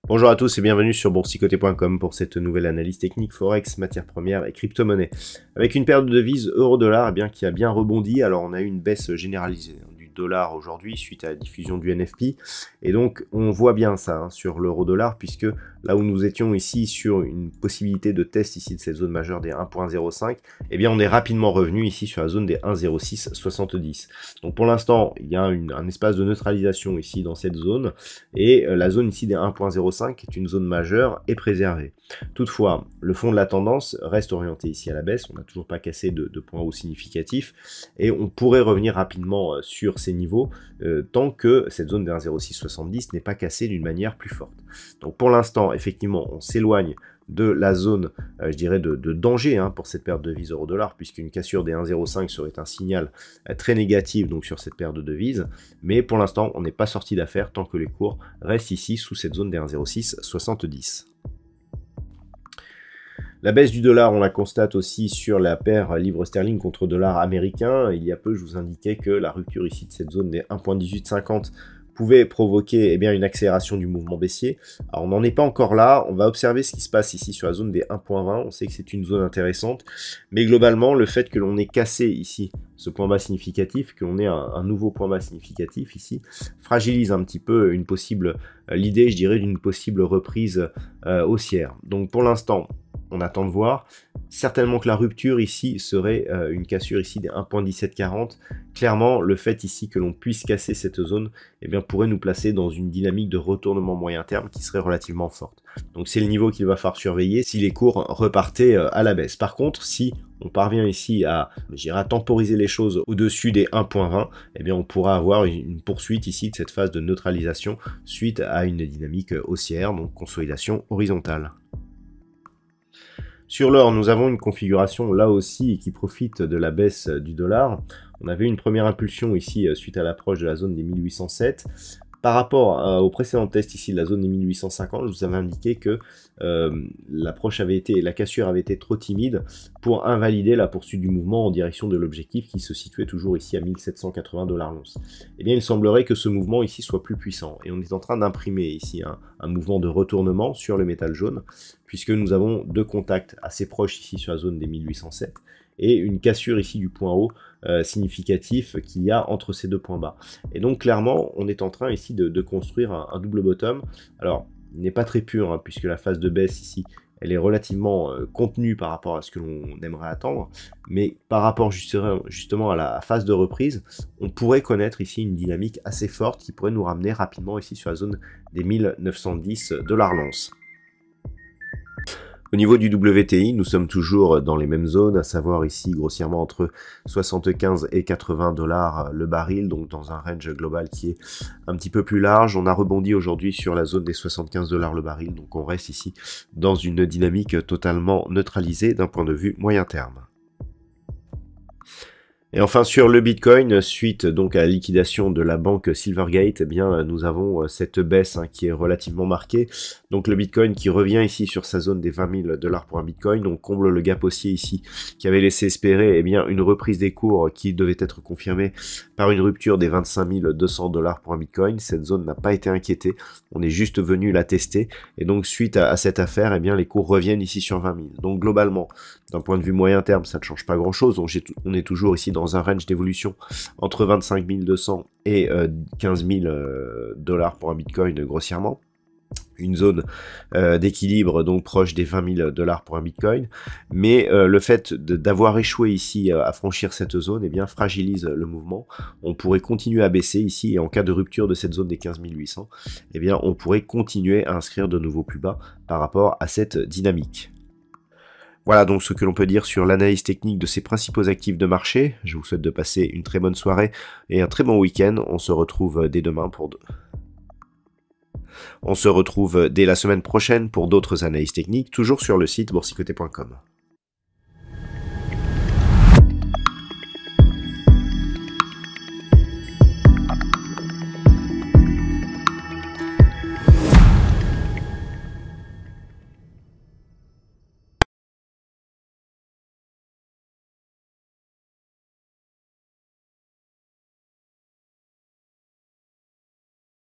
Bonjour à tous et bienvenue sur boursicoté.com pour cette nouvelle analyse technique Forex, matières premières et crypto-monnaies. Avec une paire de devises euro-dollar qui a bien rebondi, alors on a eu une baisse généralisée du dollar aujourd'hui suite à la diffusion du NFP. Et donc on voit bien ça sur l'euro-dollar, puisque là où nous étions ici sur une possibilité de test ici de cette zone majeure des 1.05, eh bien on est rapidement revenu ici sur la zone des 1.0670. Donc pour l'instant il y a un espace de neutralisation ici dans cette zone, et la zone ici des 1.05 est une zone majeure et préservée. Toutefois, le fond de la tendance reste orienté ici à la baisse, on n'a toujours pas cassé de points hauts significatifs, et on pourrait revenir rapidement sur ces niveaux tant que cette zone des 1.0670 n'est pas cassée d'une manière plus forte. Donc pour l'instant, effectivement, on s'éloigne de la zone, je dirais, de danger pour cette paire de devises euro-dollar, puisqu'une cassure des 1,05 serait un signal très négatif donc sur cette paire de devises. Mais pour l'instant, on n'est pas sorti d'affaire tant que les cours restent ici sous cette zone des 1,0670. La baisse du dollar, on la constate aussi sur la paire livre sterling contre dollar américain. Il y a peu, je vous indiquais que la rupture ici de cette zone des 1.1850 pouvait provoquer une accélération du mouvement baissier. Alors on n'en est pas encore là, on va observer ce qui se passe ici sur la zone des 1.20, on sait que c'est une zone intéressante, mais globalement le fait que l'on ait cassé ici ce point bas significatif, que l'on ait un nouveau point bas significatif ici, fragilise un petit peu l'idée, je dirais, d'une possible reprise haussière. Donc pour l'instant, on attend de voir. Certainement que la rupture ici serait une cassure ici des 1.1740. Clairement, le fait ici que l'on puisse casser cette zone pourrait nous placer dans une dynamique de retournement moyen terme qui serait relativement forte. Donc c'est le niveau qu'il va falloir surveiller si les cours repartaient à la baisse. Par contre, si on parvient ici à temporiser les choses au-dessus des 1.20, on pourra avoir une poursuite ici de cette phase de neutralisation suite à une dynamique haussière, donc consolidation horizontale. Sur l'or, nous avons une configuration là aussi qui profite de la baisse du dollar. On avait une première impulsion ici suite à l'approche de la zone des 1807. Par rapport au précédent test ici de la zone des 1850, je vous avais indiqué que la cassure avait été trop timide pour invalider la poursuite du mouvement en direction de l'objectif qui se situait toujours ici à 1780 $ l'once. Il semblerait que ce mouvement ici soit plus puissant, et on est en train d'imprimer ici un mouvement de retournement sur le métal jaune, puisque nous avons deux contacts assez proches ici sur la zone des 1807 et une cassure ici du point haut significatif qu'il y a entre ces deux points bas. Et donc clairement, on est en train ici de construire un double bottom. Alors, il n'est pas très pur, puisque la phase de baisse ici, elle est relativement contenue par rapport à ce que l'on aimerait attendre, mais par rapport justement à la phase de reprise, on pourrait connaître ici une dynamique assez forte qui pourrait nous ramener rapidement ici sur la zone des 1910 $ l'once. Au niveau du WTI, nous sommes toujours dans les mêmes zones, à savoir ici grossièrement entre 75 et 80 $ le baril, donc dans un range global qui est un petit peu plus large. On a rebondi aujourd'hui sur la zone des 75 $ le baril, donc on reste ici dans une dynamique totalement neutralisée d'un point de vue moyen terme. Et enfin sur le Bitcoin, suite donc à la liquidation de la banque Silvergate, nous avons cette baisse qui est relativement marquée. Donc le Bitcoin qui revient ici sur sa zone des 20 000 $ pour un Bitcoin, donc comble le gap haussier ici qui avait laissé espérer une reprise des cours qui devait être confirmée par une rupture des 25 200 $ pour un Bitcoin. Cette zone n'a pas été inquiétée, on est juste venu la tester, et donc suite à cette affaire, les cours reviennent ici sur 20 000. Donc globalement, d'un point de vue moyen terme, ça ne change pas grand chose, on est toujours ici dans un range d'évolution entre 25 200 et 15 000 $ pour un Bitcoin grossièrement. Une zone d'équilibre donc proche des 20 000 $ pour un Bitcoin, mais le fait d'avoir échoué ici à franchir cette zone fragilise le mouvement. On pourrait continuer à baisser ici, et en cas de rupture de cette zone des 15 800, on pourrait continuer à inscrire de nouveaux plus bas par rapport à cette dynamique. Voilà donc ce que l'on peut dire sur l'analyse technique de ces principaux actifs de marché. Je vous souhaite de passer une très bonne soirée et un très bon week-end. On se retrouve dès demain dès la semaine prochaine pour d'autres analyses techniques, toujours sur le site boursicoté.com.